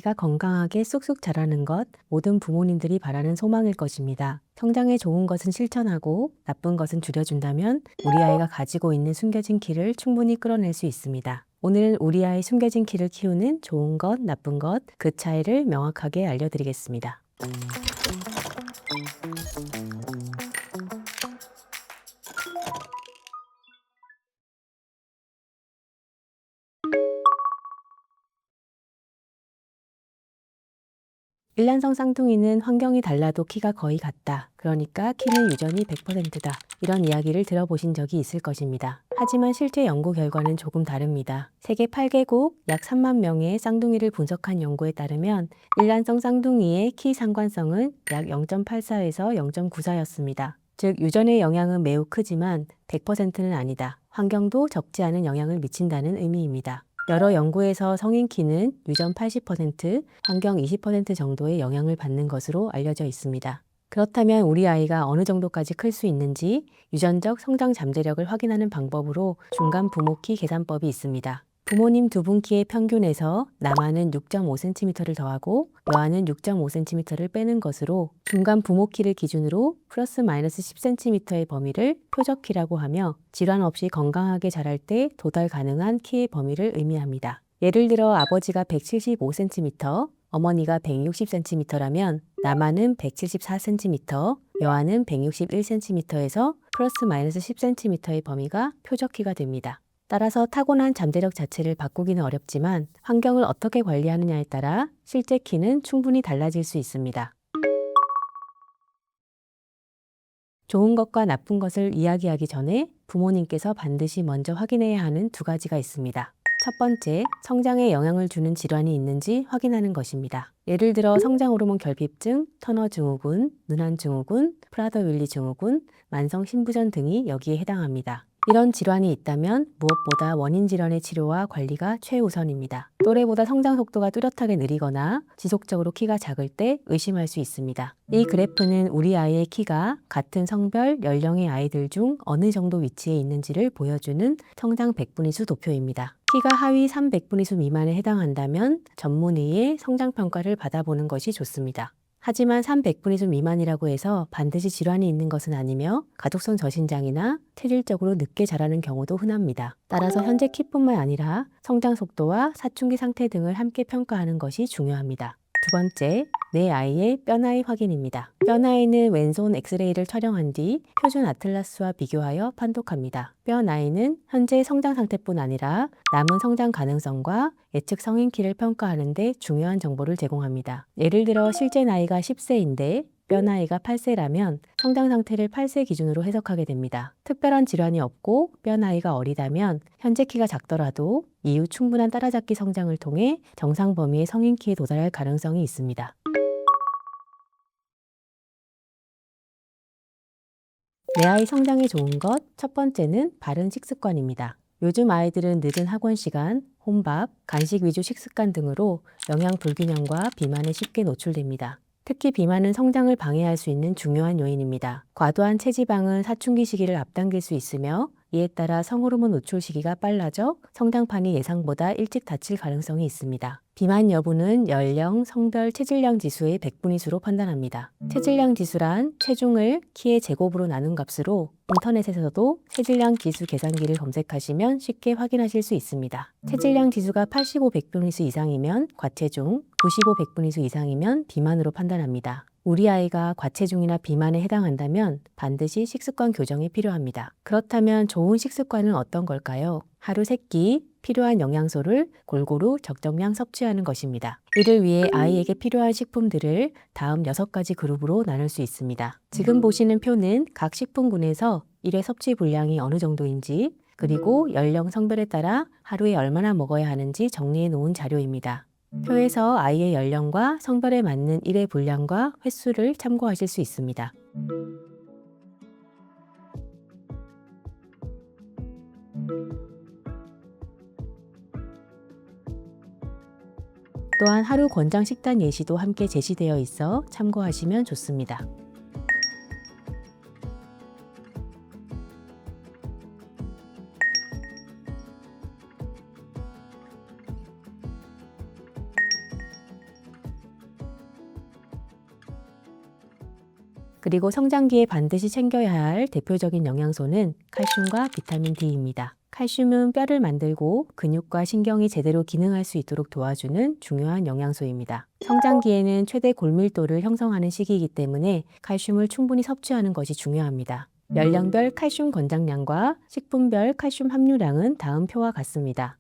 아이가 건강하게 쑥쑥 자라는 것, 모든 부모님들이 바라는 소망일 것입니다. 성장에 좋은 것은 실천하고 나쁜 것은 줄여준다면 우리 아이가 가지고 있는 숨겨진 키를 충분히 끌어낼 수 있습니다. 오늘은 우리 아이 숨겨진 키를 키우는 좋은 것, 나쁜 것, 그 차이를 명확하게 알려드리겠습니다. 1년성 쌍둥이는 환경이 달라도 키가 거의 같다. 그러니까 키는 유전이 100%다. 이런 이야기를 들어보신 적이 있을 것입니다. 하지만 실제 연구 결과는 조금 다릅니다. 세계 8개국 약 3만 명의 쌍둥이를 분석한 연구에 따르면 일란성 쌍둥이의 키 상관성은 약 0.84에서 0.94였습니다. 즉 유전의 영향은 매우 크지만 100%는 아니다. 환경도 적지 않은 영향을 미친다는 의미입니다. 여러 연구에서 성인 키는 유전 80%, 환경 20% 정도의 영향을 받는 것으로 알려져 있습니다. 그렇다면 우리 아이가 어느 정도까지 클 수 있는지 유전적 성장 잠재력을 확인하는 방법으로 중간 부모 키 계산법이 있습니다. 부모님 두 분 키의 평균에서 남아는 6.5cm를 더하고 여아는 6.5cm를 빼는 것으로 중간 부모 키를 기준으로 플러스 마이너스 10cm의 범위를 표적키라고 하며 질환 없이 건강하게 자랄 때 도달 가능한 키의 범위를 의미합니다. 예를 들어 아버지가 175cm, 어머니가 160cm라면 남아는 174cm, 여아는 161cm에서 플러스 마이너스 10cm의 범위가 표적키가 됩니다. 따라서 타고난 잠재력 자체를 바꾸기는 어렵지만 환경을 어떻게 관리하느냐에 따라 실제 키는 충분히 달라질 수 있습니다. 좋은 것과 나쁜 것을 이야기하기 전에 부모님께서 반드시 먼저 확인해야 하는 두 가지가 있습니다. 첫 번째, 성장에 영향을 주는 질환이 있는지 확인하는 것입니다. 예를 들어 성장 호르몬 결핍증, 터너 증후군, 눈한 증후군, 프라더-윌리 증후군, 만성 신부전 등이 여기에 해당합니다. 이런 질환이 있다면 무엇보다 원인 질환의 치료와 관리가 최우선입니다. 또래보다 성장 속도가 뚜렷하게 느리거나 지속적으로 키가 작을 때 의심할 수 있습니다. 이 그래프는 우리 아이의 키가 같은 성별, 연령의 아이들 중 어느 정도 위치에 있는지를 보여주는 성장 백분위수 도표입니다. 키가 하위 300분위수 미만에 해당한다면 전문의의 성장평가를 받아보는 것이 좋습니다. 하지만 300분위수 미만이라고 해서 반드시 질환이 있는 것은 아니며 가족성 저신장이나 체질적으로 늦게 자라는 경우도 흔합니다. 따라서 현재 키뿐만 아니라 성장 속도와 사춘기 상태 등을 함께 평가하는 것이 중요합니다. 두 번째, 내 아이의 뼈나이 확인입니다. 뼈나이는 왼손 엑스레이를 촬영한 뒤 표준 아틀라스와 비교하여 판독합니다. 뼈나이는 현재 성장 상태뿐 아니라 남은 성장 가능성과 예측 성인 키를 평가하는 데 중요한 정보를 제공합니다. 예를 들어 실제 나이가 10세인데 뼈나이가 8세라면 성장 상태를 8세 기준으로 해석하게 됩니다. 특별한 질환이 없고 뼈나이가 어리다면 현재 키가 작더라도 이후 충분한 따라잡기 성장을 통해 정상 범위의 성인 키에 도달할 가능성이 있습니다. 내 아이 성장에 좋은 것, 첫 번째는 바른 식습관입니다. 요즘 아이들은 늦은 학원 시간, 혼밥, 간식 위주 식습관 등으로 영양 불균형과 비만에 쉽게 노출됩니다. 특히 비만은 성장을 방해할 수 있는 중요한 요인입니다. 과도한 체지방은 사춘기 시기를 앞당길 수 있으며 이에 따라 성호르몬 노출 시기가 빨라져 성장판이 예상보다 일찍 닫힐 가능성이 있습니다. 비만 여부는 연령, 성별, 체질량 지수의 백분위수로 판단합니다. 체질량 지수란 체중을 키의 제곱으로 나눈 값으로 인터넷에서도 체질량 지수 계산기를 검색하시면 쉽게 확인하실 수 있습니다. 체질량 지수가 85 백분위수 이상이면 과체중, 95 백분위수 이상이면 비만으로 판단합니다. 우리 아이가 과체중이나 비만에 해당한다면 반드시 식습관 교정이 필요합니다. 그렇다면 좋은 식습관은 어떤 걸까요? 하루 3끼 필요한 영양소를 골고루 적정량 섭취하는 것입니다. 이를 위해 아이에게 필요한 식품들을 다음 6가지 그룹으로 나눌 수 있습니다. 지금 보시는 표는 각 식품군에서 1회 섭취 분량이 어느 정도인지 그리고 연령, 성별에 따라 하루에 얼마나 먹어야 하는지 정리해 놓은 자료입니다. 표에서 아이의 연령과 성별에 맞는 1회 분량과 횟수를 참고하실 수 있습니다. 또한 하루 권장 식단 예시도 함께 제시되어 있어 참고하시면 좋습니다. 그리고 성장기에 반드시 챙겨야 할 대표적인 영양소는 칼슘과 비타민 D입니다. 칼슘은 뼈를 만들고 근육과 신경이 제대로 기능할 수 있도록 도와주는 중요한 영양소입니다. 성장기에는 최대 골밀도를 형성하는 시기이기 때문에 칼슘을 충분히 섭취하는 것이 중요합니다. 연령별 칼슘 권장량과 식품별 칼슘 함유량은 다음 표와 같습니다.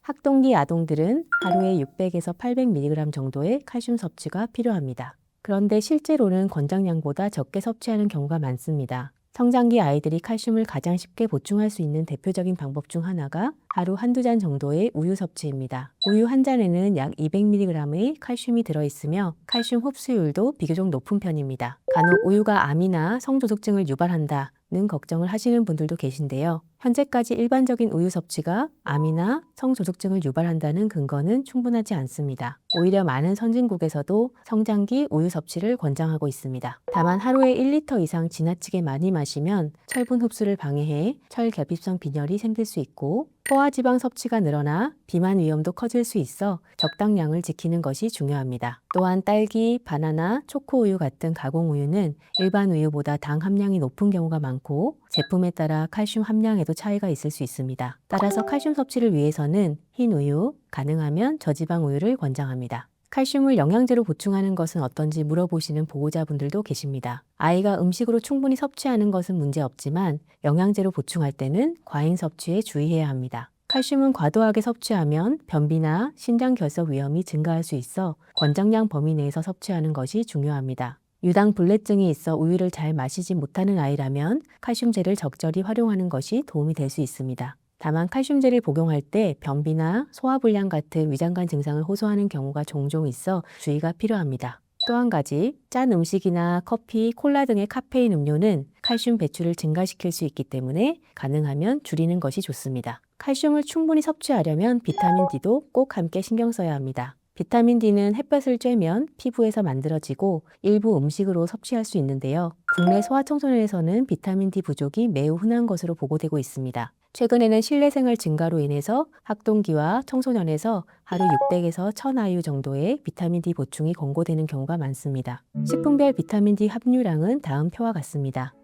학동기 아동들은 하루에 600에서 800mg 정도의 칼슘 섭취가 필요합니다. 그런데 실제로는 권장량보다 적게 섭취하는 경우가 많습니다. 성장기 아이들이 칼슘을 가장 쉽게 보충할 수 있는 대표적인 방법 중 하나가 하루 한두 잔 정도의 우유 섭취입니다. 우유 한 잔에는 약 200mg의 칼슘이 들어있으며 칼슘 흡수율도 비교적 높은 편입니다. 간혹 우유가 암이나 성조숙증을 유발한다는 걱정을 하시는 분들도 계신데요. 현재까지 일반적인 우유 섭취가 암이나 성조숙증을 유발한다는 근거는 충분하지 않습니다. 오히려 많은 선진국에서도 성장기 우유 섭취를 권장하고 있습니다. 다만 하루에 1리터 이상 지나치게 많이 마시면 철분 흡수를 방해해 철결핍성 빈혈이 생길 수 있고 포화지방 섭취가 늘어나 비만 위험도 커질 수 있어 적당량을 지키는 것이 중요합니다. 또한 딸기, 바나나, 초코우유 같은 가공우유는 일반 우유보다 당 함량이 높은 경우가 많고 제품에 따라 칼슘 함량에도 차이가 있을 수 있습니다. 따라서 칼슘 섭취를 위해서는 흰 우유, 가능하면 저지방 우유를 권장합니다. 칼슘을 영양제로 보충하는 것은 어떤지 물어보시는 보호자분들도 계십니다. 아이가 음식으로 충분히 섭취하는 것은 문제없지만 영양제로 보충할 때는 과잉 섭취에 주의해야 합니다. 칼슘은 과도하게 섭취하면 변비나 신장 결석 위험이 증가할 수 있어 권장량 범위 내에서 섭취하는 것이 중요합니다. 유당 불내증이 있어 우유를 잘 마시지 못하는 아이라면 칼슘제를 적절히 활용하는 것이 도움이 될 수 있습니다. 다만 칼슘제를 복용할 때 변비나 소화불량 같은 위장관 증상을 호소하는 경우가 종종 있어 주의가 필요합니다. 또 한 가지, 짠 음식이나 커피, 콜라 등의 카페인 음료는 칼슘 배출을 증가시킬 수 있기 때문에 가능하면 줄이는 것이 좋습니다. 칼슘을 충분히 섭취하려면 비타민 D도 꼭 함께 신경 써야 합니다. 비타민 D는 햇볕을 쬐면 피부에서 만들어지고 일부 음식으로 섭취할 수 있는데요. 국내 소아청소년에서는 비타민 D 부족이 매우 흔한 것으로 보고되고 있습니다. 최근에는 실내 생활 증가로 인해서 학동기와 청소년에서 하루 600에서 1000IU 정도의 비타민 D 보충이 권고되는 경우가 많습니다. 식품별 비타민 D 함유량은 다음 표와 같습니다.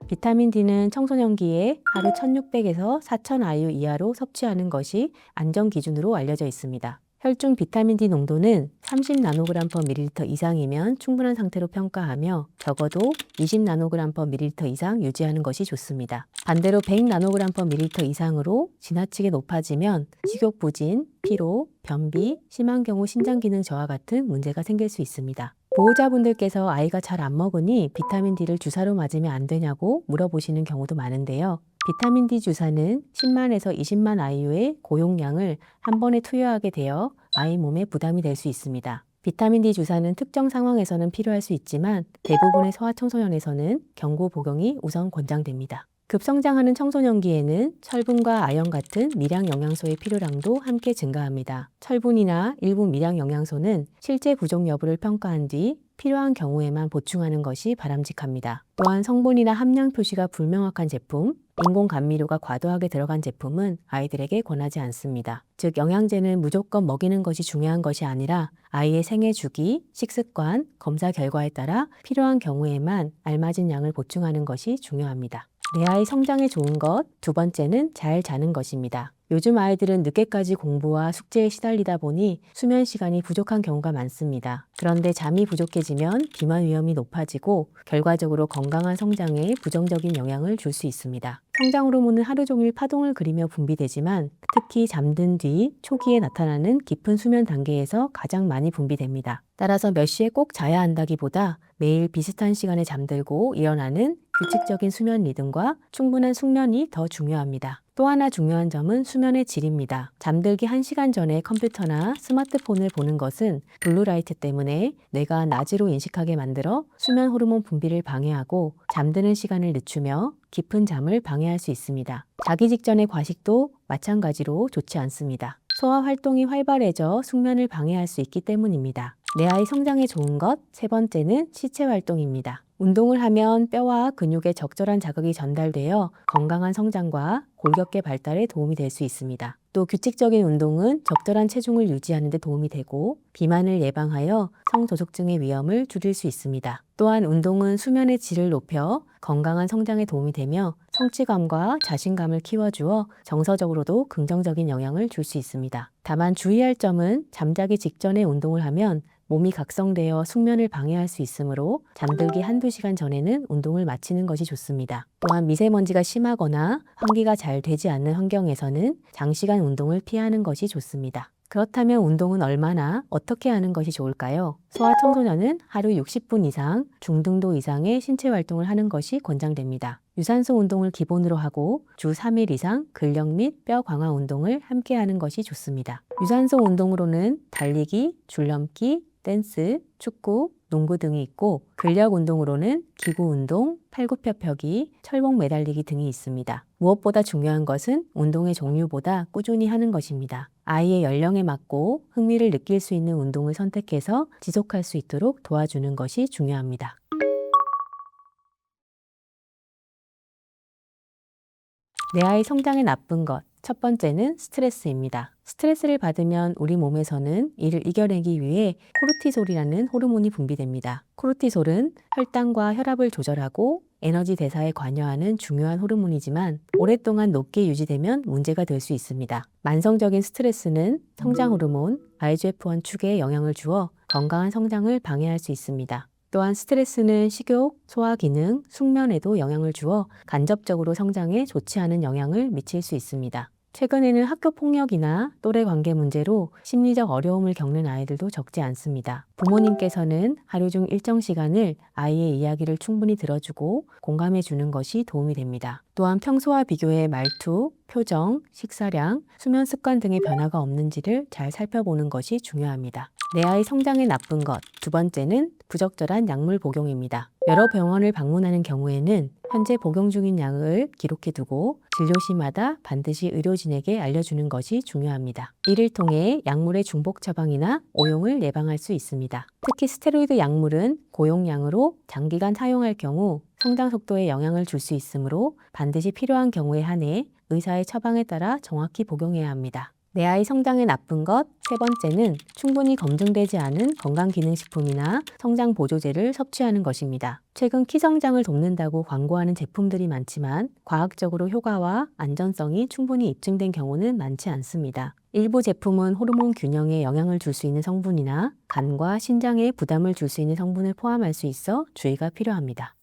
비타민 D는 청소년기에 하루 1600에서 4000IU 이하로 섭취하는 것이 안전 기준으로 알려져 있습니다. 혈중 비타민 D 농도는 30나노g/ml 이상이면 충분한 상태로 평가하며 적어도 20나노g/ml 이상 유지하는 것이 좋습니다. 반대로 100나노g/ml 이상으로 지나치게 높아지면 식욕 부진, 피로, 변비, 심한 경우 신장 기능 저하 같은 문제가 생길 수 있습니다. 보호자분들께서 아이가 잘 안 먹으니 비타민 D를 주사로 맞으면 안 되냐고 물어보시는 경우도 많은데요. 비타민 D 주사는 10만에서 20만 IU의 고용량을 한 번에 투여하게 되어 아이 몸에 부담이 될 수 있습니다. 비타민 D 주사는 특정 상황에서는 필요할 수 있지만 대부분의 소아청소년에서는 경구 복용이 우선 권장됩니다. 급성장하는 청소년기에는 철분과 아연 같은 미량 영양소의 필요량도 함께 증가합니다. 철분이나 일부 미량 영양소는 실제 부족 여부를 평가한 뒤 필요한 경우에만 보충하는 것이 바람직합니다. 또한 성분이나 함량 표시가 불명확한 제품, 인공 감미료가 과도하게 들어간 제품은 아이들에게 권하지 않습니다. 즉 영양제는 무조건 먹이는 것이 중요한 것이 아니라 아이의 생애 주기, 식습관, 검사 결과에 따라 필요한 경우에만 알맞은 양을 보충하는 것이 중요합니다. 내 아이 성장에 좋은 것, 두 번째는 잘 자는 것입니다. 요즘 아이들은 늦게까지 공부와 숙제에 시달리다 보니 수면 시간이 부족한 경우가 많습니다. 그런데 잠이 부족해지면 비만 위험이 높아지고 결과적으로 건강한 성장에 부정적인 영향을 줄 수 있습니다. 성장 호르몬은 하루 종일 파동을 그리며 분비되지만 특히 잠든 뒤 초기에 나타나는 깊은 수면 단계에서 가장 많이 분비됩니다. 따라서 몇 시에 꼭 자야 한다기보다 매일 비슷한 시간에 잠들고 일어나는 규칙적인 수면 리듬과 충분한 숙면이 더 중요합니다. 또 하나 중요한 점은 수면의 질입니다. 잠들기 1시간 전에 컴퓨터나 스마트폰을 보는 것은 블루라이트 때문에 뇌가 낮으로 인식하게 만들어 수면 호르몬 분비를 방해하고 잠드는 시간을 늦추며 깊은 잠을 방해할 수 있습니다. 자기 직전의 과식도 마찬가지로 좋지 않습니다. 소화 활동이 활발해져 숙면을 방해할 수 있기 때문입니다. 내 아이 성장에 좋은 것, 세 번째는 시체 활동입니다. 운동을 하면 뼈와 근육에 적절한 자극이 전달되어 건강한 성장과 골격계 발달에 도움이 될 수 있습니다. 또 규칙적인 운동은 적절한 체중을 유지하는 데 도움이 되고 비만을 예방하여 성저숙증의 위험을 줄일 수 있습니다. 또한 운동은 수면의 질을 높여 건강한 성장에 도움이 되며 성취감과 자신감을 키워주어 정서적으로도 긍정적인 영향을 줄 수 있습니다. 다만 주의할 점은 잠자기 직전에 운동을 하면 몸이 각성되어 숙면을 방해할 수 있으므로 잠들기 한두 시간 전에는 운동을 마치는 것이 좋습니다. 또한 미세먼지가 심하거나 환기가 잘 되지 않는 환경에서는 장시간 운동을 피하는 것이 좋습니다. 그렇다면 운동은 얼마나 어떻게 하는 것이 좋을까요? 소아청소년은 하루 60분 이상, 중등도 이상의 신체 활동을 하는 것이 권장됩니다. 유산소 운동을 기본으로 하고 주 3일 이상 근력 및 뼈 강화 운동을 함께 하는 것이 좋습니다. 유산소 운동으로는 달리기, 줄넘기, 댄스, 축구, 농구 등이 있고 근력 운동으로는 기구 운동, 팔굽혀펴기, 철봉 매달리기 등이 있습니다. 무엇보다 중요한 것은 운동의 종류보다 꾸준히 하는 것입니다. 아이의 연령에 맞고 흥미를 느낄 수 있는 운동을 선택해서 지속할 수 있도록 도와주는 것이 중요합니다. 내 아이 성장에 나쁜 것. 첫 번째는 스트레스입니다. 스트레스를 받으면 우리 몸에서는 이를 이겨내기 위해 코르티솔이라는 호르몬이 분비됩니다. 코르티솔은 혈당과 혈압을 조절하고 에너지 대사에 관여하는 중요한 호르몬이지만 오랫동안 높게 유지되면 문제가 될 수 있습니다. 만성적인 스트레스는 성장 호르몬 IGF-1 축에 영향을 주어 건강한 성장을 방해할 수 있습니다. 또한 스트레스는 식욕, 소화 기능, 숙면에도 영향을 주어 간접적으로 성장에 좋지 않은 영향을 미칠 수 있습니다. 최근에는 학교 폭력이나 또래 관계 문제로 심리적 어려움을 겪는 아이들도 적지 않습니다. 부모님께서는 하루 중 일정 시간을 아이의 이야기를 충분히 들어주고 공감해 주는 것이 도움이 됩니다. 또한 평소와 비교해 말투, 표정, 식사량, 수면 습관 등의 변화가 없는지를 잘 살펴보는 것이 중요합니다. 내 아이 성장에 나쁜 것. 두 번째는 부적절한 약물 복용입니다. 여러 병원을 방문하는 경우에는 현재 복용 중인 약을 기록해 두고 진료 시마다 반드시 의료진에게 알려주는 것이 중요합니다. 이를 통해 약물의 중복 처방이나 오용을 예방할 수 있습니다. 특히 스테로이드 약물은 고용량으로 장기간 사용할 경우 성장 속도에 영향을 줄 수 있으므로 반드시 필요한 경우에 한해 의사의 처방에 따라 정확히 복용해야 합니다. 내 아이 성장에 나쁜 것. 세 번째는 충분히 검증되지 않은 건강기능식품이나 성장보조제를 섭취하는 것입니다. 최근 키 성장을 돕는다고 광고하는 제품들이 많지만 과학적으로 효과와 안전성이 충분히 입증된 경우는 많지 않습니다. 일부 제품은 호르몬 균형에 영향을 줄 수 있는 성분이나 간과 신장에 부담을 줄 수 있는 성분을 포함할 수 있어 주의가 필요합니다.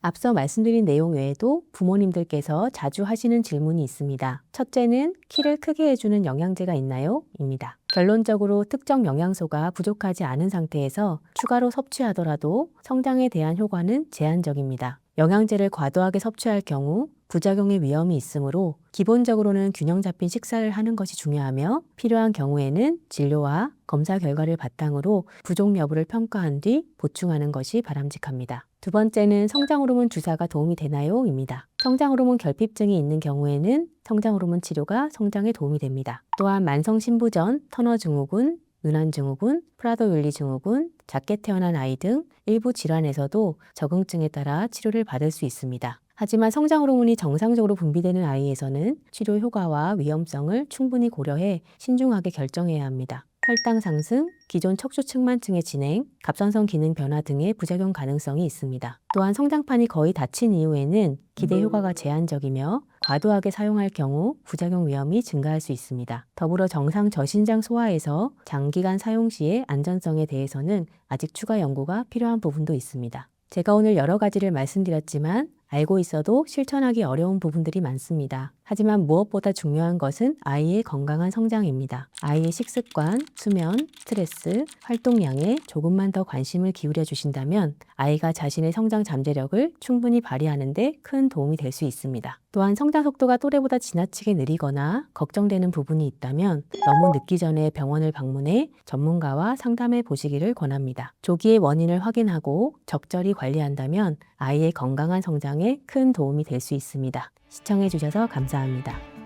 앞서 말씀드린 내용 외에도 부모님들께서 자주 하시는 질문이 있습니다. 첫째는 키를 크게 해주는 영양제가 있나요? 입니다. 결론적으로 특정 영양소가 부족하지 않은 상태에서 추가로 섭취하더라도 성장에 대한 효과는 제한적입니다. 영양제를 과도하게 섭취할 경우 부작용의 위험이 있으므로 기본적으로는 균형 잡힌 식사를 하는 것이 중요하며 필요한 경우에는 진료와 검사 결과를 바탕으로 부족 여부를 평가한 뒤 보충하는 것이 바람직합니다. 두 번째는 성장호르몬 주사가 도움이 되나요? 입니다. 성장호르몬 결핍증이 있는 경우에는 성장호르몬 치료가 성장에 도움이 됩니다. 또한 만성신부전, 터너증후군, 윤환증후군, 프라더-윌리 증후군, 작게 태어난 아이 등 일부 질환에서도 적응증에 따라 치료를 받을 수 있습니다. 하지만 성장 호르몬이 정상적으로 분비되는 아이에서는 치료 효과와 위험성을 충분히 고려해 신중하게 결정해야 합니다. 혈당 상승, 기존 척추측만증의 진행, 갑선성 기능 변화 등의 부작용 가능성이 있습니다. 또한 성장판이 거의 닫힌 이후에는 기대 효과가 제한적이며 과도하게 사용할 경우 부작용 위험이 증가할 수 있습니다. 더불어 정상 저신장 소아에서 장기간 사용 시의 안전성에 대해서는 아직 추가 연구가 필요한 부분도 있습니다. 제가 오늘 여러 가지를 말씀드렸지만 알고 있어도 실천하기 어려운 부분들이 많습니다. 하지만 무엇보다 중요한 것은 아이의 건강한 성장입니다. 아이의 식습관, 수면, 스트레스, 활동량에 조금만 더 관심을 기울여 주신다면 아이가 자신의 성장 잠재력을 충분히 발휘하는 데 큰 도움이 될 수 있습니다. 또한 성장 속도가 또래보다 지나치게 느리거나 걱정되는 부분이 있다면 너무 늦기 전에 병원을 방문해 전문가와 상담해 보시기를 권합니다. 조기에 원인을 확인하고 적절히 관리한다면 아이의 건강한 성장에 큰 도움이 될 수 있습니다. 시청해 주셔서 감사합니다.